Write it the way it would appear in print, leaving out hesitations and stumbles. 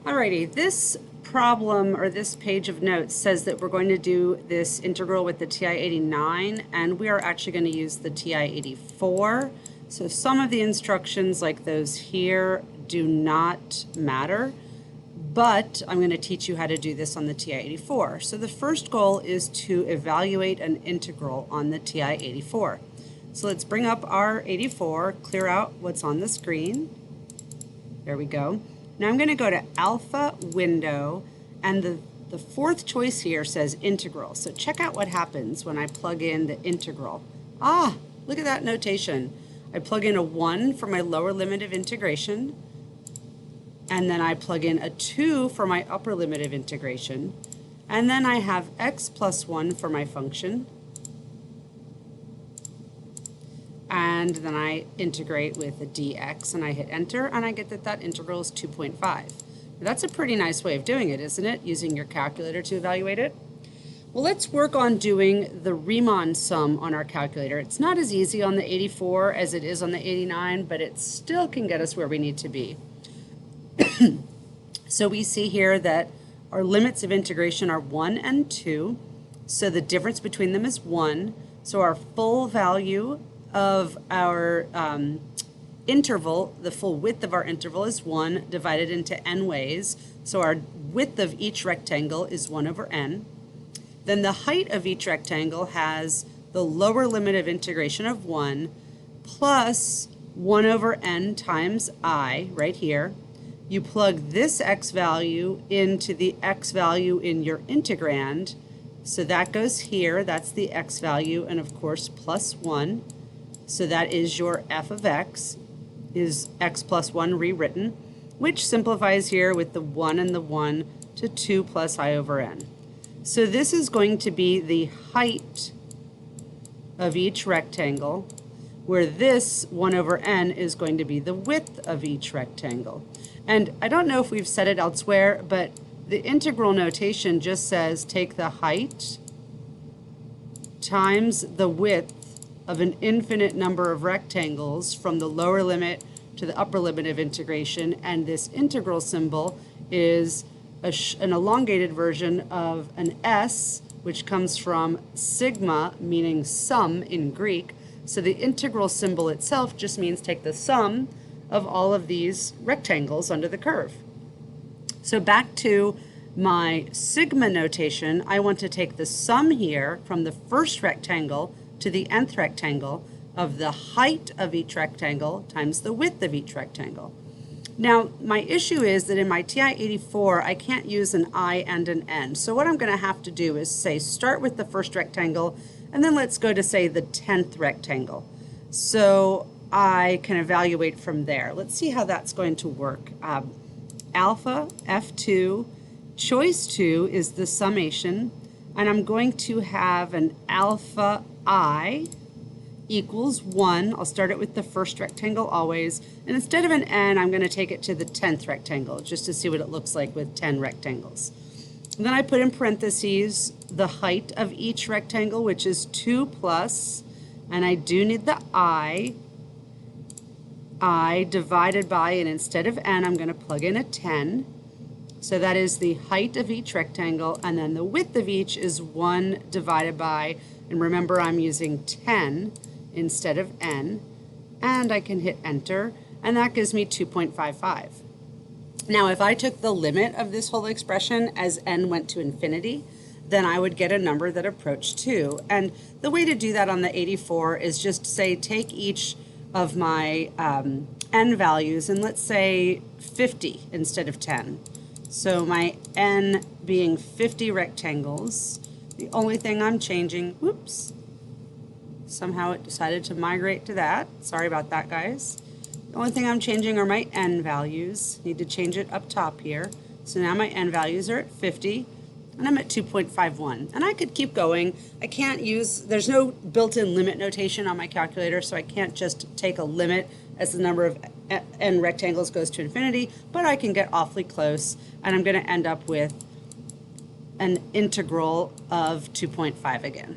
Alrighty, this problem or this page of notes says that we're going to do this integral with the TI-89 and we are actually going to use the TI-84. So some of the instructions like those here do not matter, but I'm going to teach you how to do this on the TI-84. So the first goal is to evaluate an integral on the TI-84. So let's bring up our 84, clear out what's on the screen. There we go. Now I'm going to go to Alpha Window, and the fourth choice here says integral. So check out what happens when I plug in the integral. Ah, look at that notation. I plug in a 1 for my lower limit of integration, and then I plug in a 2 for my upper limit of integration, and then I have x plus 1 for my function, and then I integrate with a dx and I hit enter and I get that integral is 2.5. That's a pretty nice way of doing it, isn't it? Using your calculator to evaluate it. Well, let's work on doing the Riemann sum on our calculator. It's not as easy on the 84 as it is on the 89, but it still can get us where we need to be. So we see here that our limits of integration are 1 and 2, so the difference between them is 1. So our full value of our interval, the full width of our interval is 1 divided into n ways. So our width of each rectangle is 1 over n. Then the height of each rectangle has the lower limit of integration of 1 plus 1 over n times I right here. You plug this x value into the x value in your integrand. So that goes here, that's the x value, and of course plus 1. So that is your f of x, is x plus 1 rewritten, which simplifies here with the 1 and the 1 to 2 plus I over n. So this is going to be the height of each rectangle, where this 1 over n is going to be the width of each rectangle. And I don't know if we've said it elsewhere, but the integral notation just says take the height times the width of an infinite number of rectangles from the lower limit to the upper limit of integration, and this integral symbol is an elongated version of an S, which comes from sigma, meaning sum in Greek. So the integral symbol itself just means take the sum of all of these rectangles under the curve. So back to my sigma notation, I want to take the sum here from the first rectangle to the nth rectangle of the height of each rectangle times the width of each rectangle. Now, my issue is that in my TI-84, I can't use an I and an N. So what I'm going to have to do is say start with the first rectangle, and then let's go to, say, the 10th rectangle. So I can evaluate from there. Let's see how that's going to work. Alpha, F2, choice 2 is the summation, and I'm going to have an alpha I equals 1. I'll start it with the first rectangle always, and instead of an n, I'm going to take it to the 10th rectangle just to see what it looks like with 10 rectangles. And then I put in parentheses the height of each rectangle, which is 2 plus, and I do need the I divided by, and instead of n, I'm going to plug in a 10. So that is the height of each rectangle, and then the width of each is 1 divided by, and remember I'm using 10 instead of n, and I can hit enter, and that gives me 2.55. Now if I took the limit of this whole expression as n went to infinity, then I would get a number that approached 2. And the way to do that on the 84 is just say take each of my n values, and let's say 50 instead of 10. So my n being 50 rectangles, the only thing I'm changing, whoops, somehow it decided to migrate to that. Sorry about that, guys. The only thing I'm changing are my n values. Need to change it up top here. So now my n values are at 50, and I'm at 2.51. And I could keep going. I can't use, there's no built-in limit notation on my calculator, so I can't just take a limit as the number of n rectangles goes to infinity, but I can get awfully close, and I'm going to end up with an integral of 2.5 again.